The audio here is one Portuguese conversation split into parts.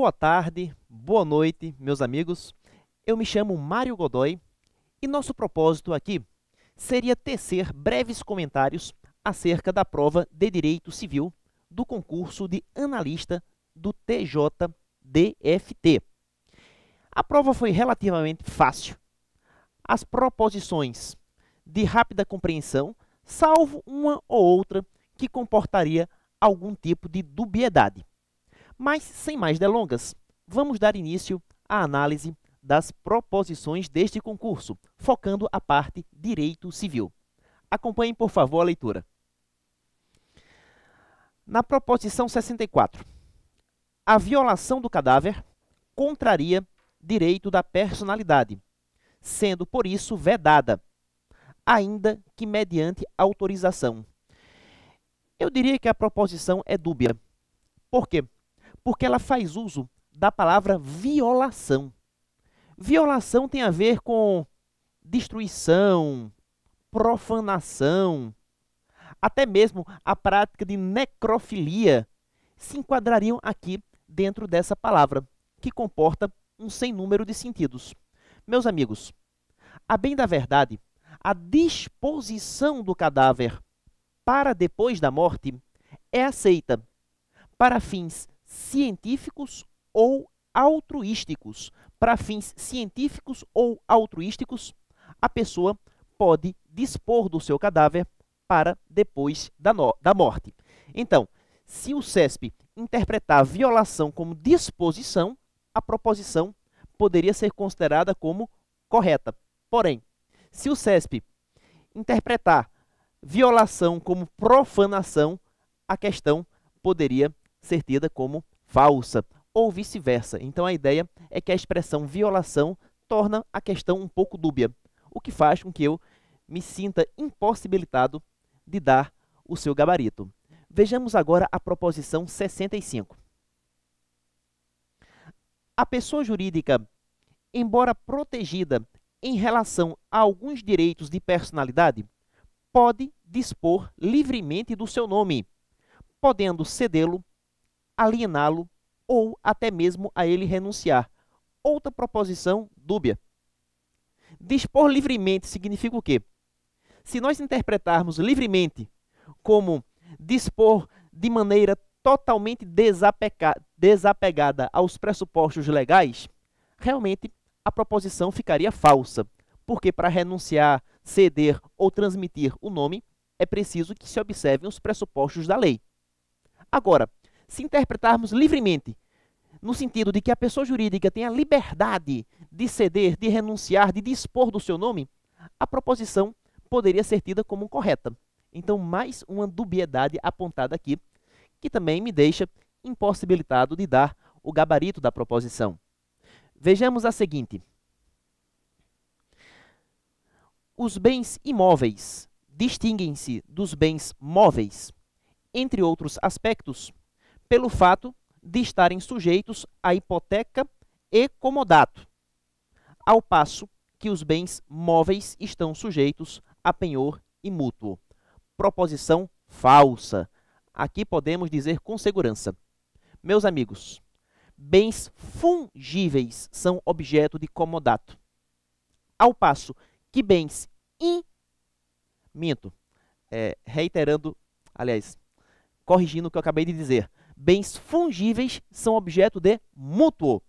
Boa tarde, boa noite, meus amigos. Eu me chamo Mário Godoy e nosso propósito aqui seria tecer breves comentários acerca da prova de Direito Civil do concurso de analista do TJDFT. A prova foi relativamente fácil. As proposições de rápida compreensão, salvo uma ou outra que comportaria algum tipo de dubiedade. Mas, sem mais delongas, vamos dar início à análise das proposições deste concurso, focando a parte Direito Civil. Acompanhem, por favor, a leitura. Na proposição 64, a violação do cadáver contraria direito da personalidade, sendo, por isso, vedada, ainda que mediante autorização. Eu diria que a proposição é dúbia. Por quê? Porque ela faz uso da palavra violação. Violação tem a ver com destruição, profanação, até mesmo a prática de necrofilia se enquadrariam aqui dentro dessa palavra, que comporta um sem número de sentidos. Meus amigos, a bem da verdade, a disposição do cadáver para depois da morte é aceita para fins científicos ou altruísticos. Para fins científicos ou altruísticos, a pessoa pode dispor do seu cadáver para depois da morte. Então, se o CESP interpretar violação como disposição, a proposição poderia ser considerada como correta. Porém, se o CESP interpretar violação como profanação, a questão poderia ser tida como falsa, ou vice-versa. Então, a ideia é que a expressão violação torna a questão um pouco dúbia, o que faz com que eu me sinta impossibilitado de dar o seu gabarito. Vejamos agora a proposição 65. A pessoa jurídica, embora protegida em relação a alguns direitos de personalidade, pode dispor livremente do seu nome, podendo cedê-lo, aliená-lo ou até mesmo a ele renunciar. Outra proposição dúbia. Dispor livremente significa o quê? Se nós interpretarmos livremente como dispor de maneira totalmente desapegada aos pressupostos legais, realmente a proposição ficaria falsa, porque para renunciar, ceder ou transmitir o nome, é preciso que se observem os pressupostos da lei. Agora, se interpretarmos livremente, no sentido de que a pessoa jurídica tem a liberdade de ceder, de renunciar, de dispor do seu nome, a proposição poderia ser tida como correta. Então, mais uma dubiedade apontada aqui, que também me deixa impossibilitado de dar o gabarito da proposição. Vejamos a seguinte. Os bens imóveis distinguem-se dos bens móveis, entre outros aspectos, pelo fato de estarem sujeitos à hipoteca e comodato, ao passo que os bens móveis estão sujeitos a penhor e mútuo. Proposição falsa. Aqui podemos dizer com segurança. Meus amigos, bens fungíveis são objeto de comodato, ao passo que bens corrigindo o que eu acabei de dizer, bens fungíveis são objeto de mútuo,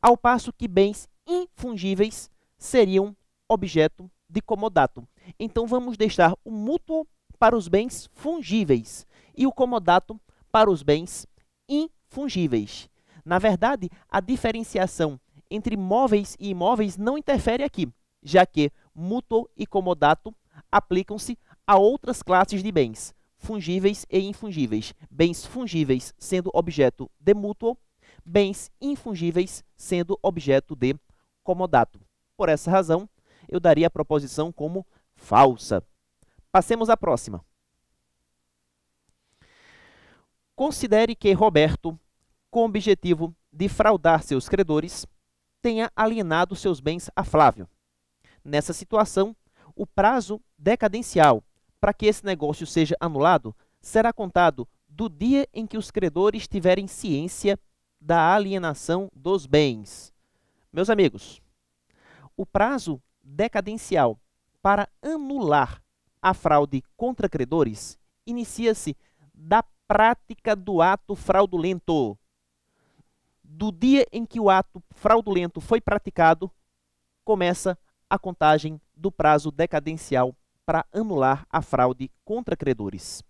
ao passo que bens infungíveis seriam objeto de comodato. Então, vamos deixar o mútuo para os bens fungíveis e o comodato para os bens infungíveis. Na verdade, a diferenciação entre móveis e imóveis não interfere aqui, já que mútuo e comodato aplicam-se a outras classes de bens, fungíveis e infungíveis. Bens fungíveis sendo objeto de mútuo, bens infungíveis sendo objeto de comodato. Por essa razão, eu daria a proposição como falsa. Passemos à próxima. Considere que Roberto, com o objetivo de fraudar seus credores, tenha alienado seus bens a Flávio. Nessa situação, o prazo decadencial para que esse negócio seja anulado será contado do dia em que os credores tiverem ciência da alienação dos bens. Meus amigos, o prazo decadencial para anular a fraude contra credores inicia-se da prática do ato fraudulento. Do dia em que o ato fraudulento foi praticado, começa a contagem do prazo decadencial para anular a fraude contra credores.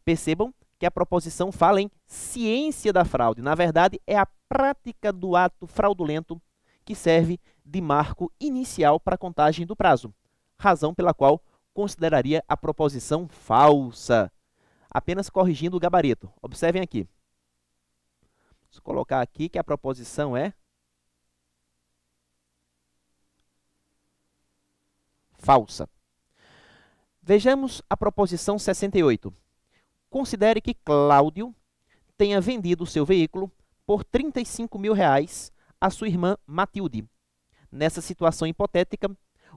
Percebam que a proposição fala em ciência da fraude. Na verdade, é a prática do ato fraudulento que serve de marco inicial para a contagem do prazo, razão pela qual consideraria a proposição falsa. Apenas corrigindo o gabarito. Observem aqui. Vou colocar aqui que a proposição é falsa. Vejamos a proposição 68. Considere que Cláudio tenha vendido seu veículo por R$35 mil a sua irmã Matilde. Nessa situação hipotética,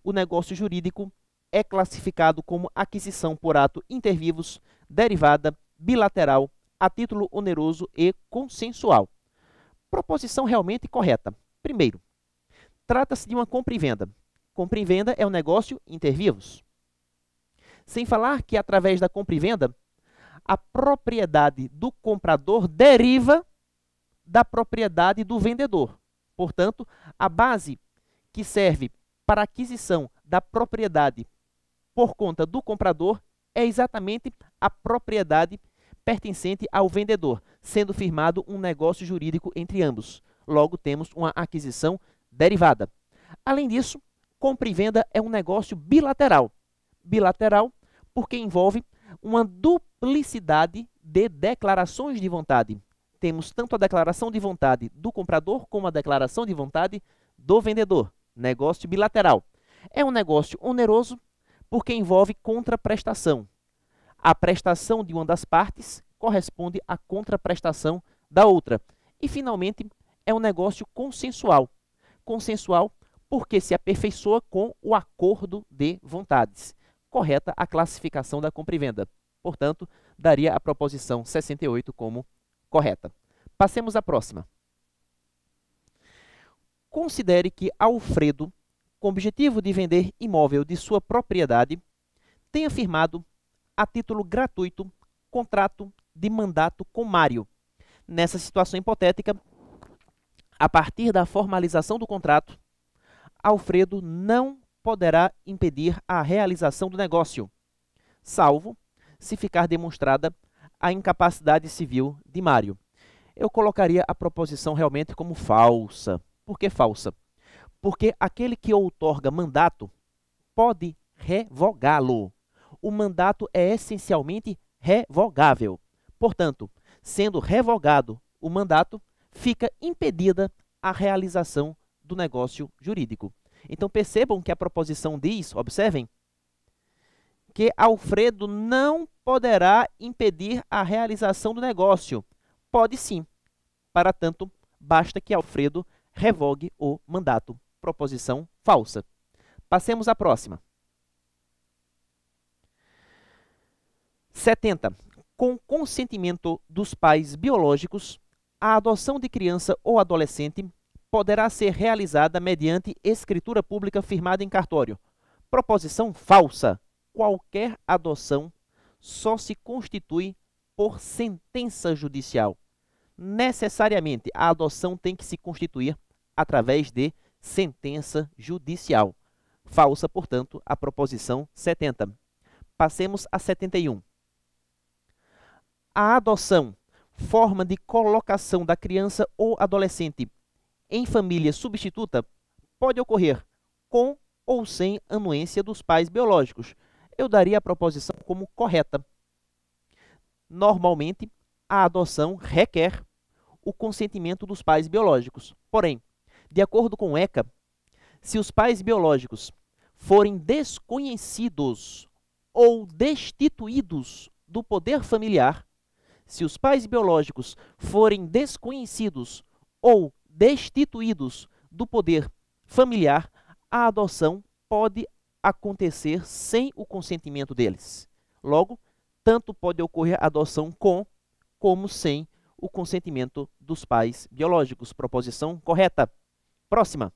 o negócio jurídico é classificado como aquisição por ato inter vivos, derivada, bilateral, a título oneroso e consensual. Proposição realmente correta. Primeiro, trata-se de uma compra e venda. Compra e venda é um negócio inter vivos. Sem falar que, através da compra e venda, a propriedade do comprador deriva da propriedade do vendedor. Portanto, a base que serve para a aquisição da propriedade por conta do comprador é exatamente a propriedade pertencente ao vendedor, sendo firmado um negócio jurídico entre ambos. Logo, temos uma aquisição derivada. Além disso, compra e venda é um negócio bilateral. Bilateral porque envolve uma duplicidade de declarações de vontade. Temos tanto a declaração de vontade do comprador como a declaração de vontade do vendedor. Negócio bilateral. É um negócio oneroso porque envolve contraprestação. A prestação de uma das partes corresponde à contraprestação da outra. E, finalmente, é um negócio consensual. Consensual porque se aperfeiçoa com o acordo de vontades. Correta a classificação da compra e venda. Portanto, daria a proposição 68 como correta. Passemos à próxima. Considere que Alfredo, com o objetivo de vender imóvel de sua propriedade, tenha firmado, a título gratuito, contrato de mandato com Mário. Nessa situação hipotética, a partir da formalização do contrato, Alfredo não poderá impedir a realização do negócio, salvo se ficar demonstrada a incapacidade civil de Mário. Eu colocaria a proposição realmente como falsa. Por que falsa? Porque aquele que outorga mandato pode revogá-lo. O mandato é essencialmente revogável. Portanto, sendo revogado o mandato, fica impedida a realização do negócio jurídico. Então, percebam que a proposição diz, observem, que Alfredo não poderá impedir a realização do negócio. Pode sim. Para tanto, basta que Alfredo revogue o mandato. Proposição falsa. Passemos à próxima. 70. Com consentimento dos pais biológicos, a adoção de criança ou adolescente poderá ser realizada mediante escritura pública firmada em cartório. Proposição falsa. Qualquer adoção só se constitui por sentença judicial. Necessariamente, a adoção tem que se constituir através de sentença judicial. Falsa, portanto, a proposição 70. Passemos a 71. A adoção, forma de colocação da criança ou adolescente em família substituta, pode ocorrer com ou sem anuência dos pais biológicos. Eu daria a proposição como correta. Normalmente, a adoção requer o consentimento dos pais biológicos. Porém, de acordo com o ECA, se os pais biológicos forem desconhecidos ou destituídos do poder familiar, se os pais biológicos forem desconhecidos ou destituídos do poder familiar, a adoção pode acontecer sem o consentimento deles. Logo, tanto pode ocorrer adoção com como sem o consentimento dos pais biológicos. Proposição correta. Próxima.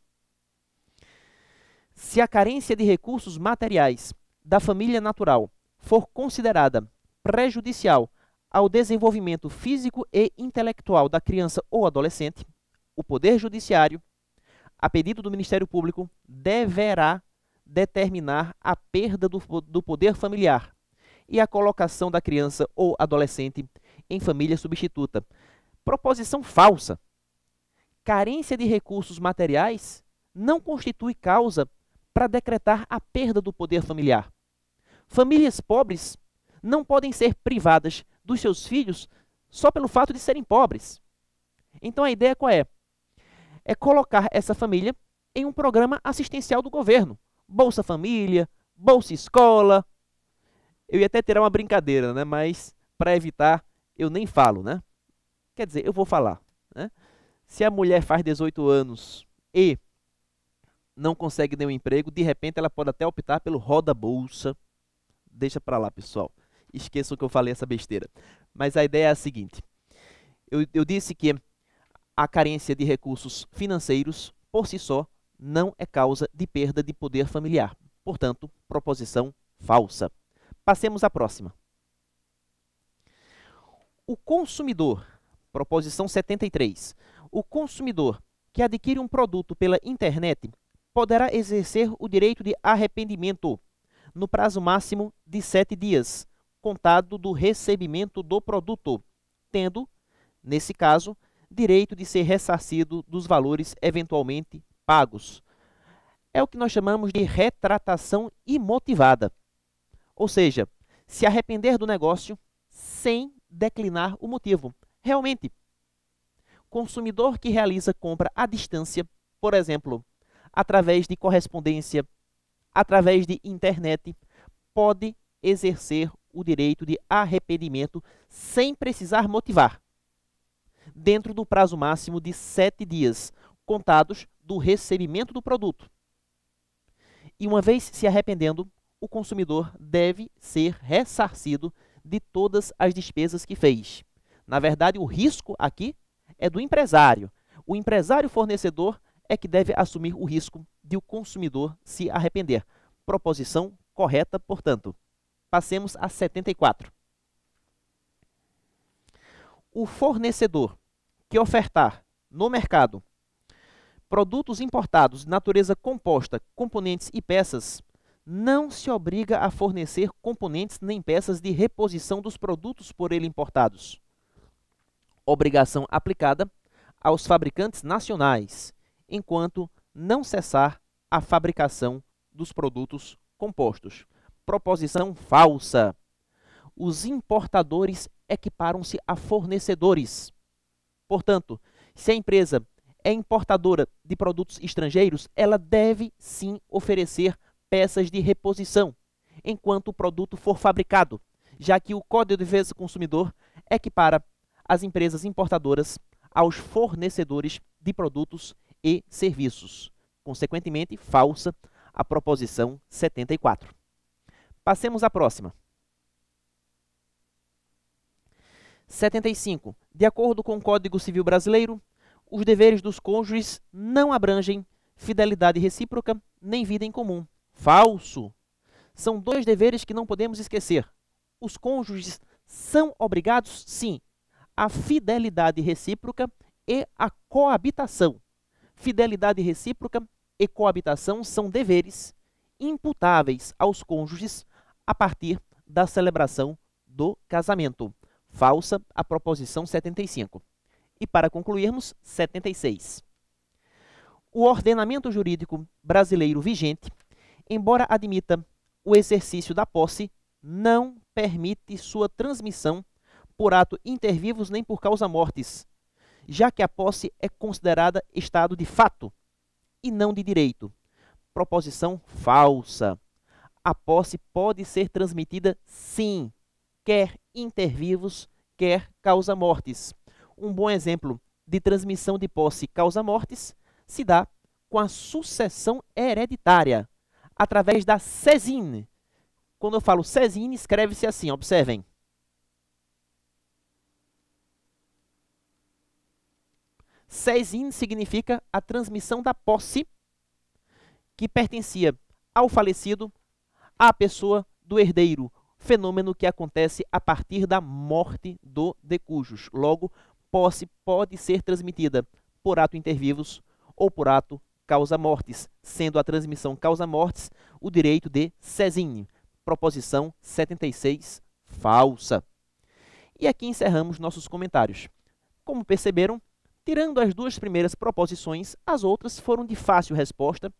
Se a carência de recursos materiais da família natural for considerada prejudicial ao desenvolvimento físico e intelectual da criança ou adolescente, o Poder Judiciário, a pedido do Ministério Público, deverá determinar a perda do poder familiar e a colocação da criança ou adolescente em família substituta. Proposição falsa. Carência de recursos materiais não constitui causa para decretar a perda do poder familiar. Famílias pobres não podem ser privadas dos seus filhos só pelo fato de serem pobres. Então a ideia qual é? É colocar essa família em um programa assistencial do governo. Bolsa Família, Bolsa Escola. Eu ia até tirar uma brincadeira, né? Mas para evitar, eu nem falo, né? Quer dizer, eu vou falar, né? Se a mulher faz 18 anos e não consegue nenhum emprego, de repente ela pode até optar pelo Roda Bolsa. Deixa para lá, pessoal. Esqueçam que eu falei essa besteira. Mas a ideia é a seguinte. Eu disse que a carência de recursos financeiros, por si só, não é causa de perda de poder familiar. Portanto, proposição falsa. Passemos à próxima. O consumidor, proposição 73. O consumidor que adquire um produto pela internet poderá exercer o direito de arrependimento no prazo máximo de 7 dias, contado do recebimento do produto, tendo, nesse caso, direito de ser ressarcido dos valores eventualmente pagos. É o que nós chamamos de retratação imotivada. Ou seja, se arrepender do negócio sem declinar o motivo. Realmente, consumidor que realiza compra à distância, por exemplo, através de correspondência, através de internet, pode exercer o direito de arrependimento sem precisar motivar, dentro do prazo máximo de 7 dias, contados do recebimento do produto. E uma vez se arrependendo, o consumidor deve ser ressarcido de todas as despesas que fez. Na verdade, o risco aqui é do empresário. O empresário fornecedor é que deve assumir o risco de o consumidor se arrepender. Proposição correta, portanto. Passemos a 74. O fornecedor que ofertar no mercado produtos importados de natureza composta, componentes e peças, não se obriga a fornecer componentes nem peças de reposição dos produtos por ele importados. Obrigação aplicada aos fabricantes nacionais, enquanto não cessar a fabricação dos produtos compostos. Proposição falsa. Os importadores equiparam-se a fornecedores. Portanto, se a empresa é importadora de produtos estrangeiros, ela deve sim oferecer peças de reposição, enquanto o produto for fabricado, já que o Código de Defesa do Consumidor equipara as empresas importadoras aos fornecedores de produtos e serviços. Consequentemente, falsa a proposição 74. Passemos à próxima. 75. De acordo com o Código Civil Brasileiro, os deveres dos cônjuges não abrangem fidelidade recíproca nem vida em comum. Falso. São dois deveres que não podemos esquecer. Os cônjuges são obrigados, sim, à fidelidade recíproca e à coabitação. Fidelidade recíproca e coabitação são deveres imputáveis aos cônjuges a partir da celebração do casamento. Falsa a proposição 75. E para concluirmos, 76. O ordenamento jurídico brasileiro vigente, embora admita o exercício da posse, não permite sua transmissão por ato inter vivos nem por causa mortis, já que a posse é considerada estado de fato e não de direito. Proposição falsa. A posse pode ser transmitida sim, quer inter vivos, quer causa mortis. Um bom exemplo de transmissão de posse causa mortis se dá com a sucessão hereditária, através da sesine. Quando eu falo sesine, escreve-se assim, observem. Ses in significa a transmissão da posse que pertencia ao falecido à pessoa do herdeiro, fenômeno que acontece a partir da morte do decujus. Logo, posse pode ser transmitida por ato inter vivos ou por ato causa mortis, sendo a transmissão causa mortis o direito de ses in. Proposição 76, falsa. E aqui encerramos nossos comentários. Como perceberam, tirando as duas primeiras proposições, as outras foram de fácil resposta,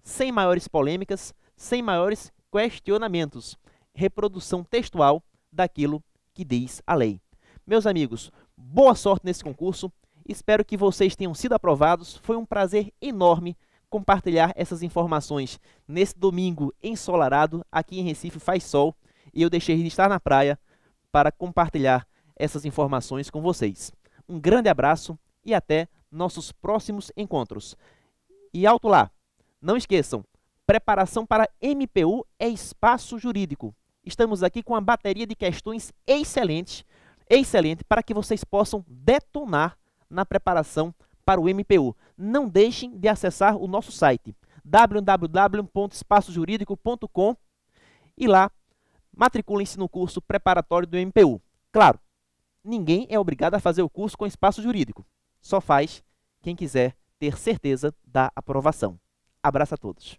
sem maiores polêmicas, sem maiores questionamentos. Reprodução textual daquilo que diz a lei. Meus amigos, boa sorte nesse concurso. Espero que vocês tenham sido aprovados. Foi um prazer enorme compartilhar essas informações nesse domingo ensolarado. Aqui em Recife faz sol e eu deixei de estar na praia para compartilhar essas informações com vocês. Um grande abraço e até nossos próximos encontros. E alto lá, não esqueçam, preparação para MPU é espaço jurídico. Estamos aqui com uma bateria de questões excelente para que vocês possam detonar na preparação para o MPU. Não deixem de acessar o nosso site www.espacojuridico.com e lá matriculem-se no curso preparatório do MPU. Claro, ninguém é obrigado a fazer o curso com espaço jurídico. Só faz quem quiser ter certeza da aprovação. Abraço a todos.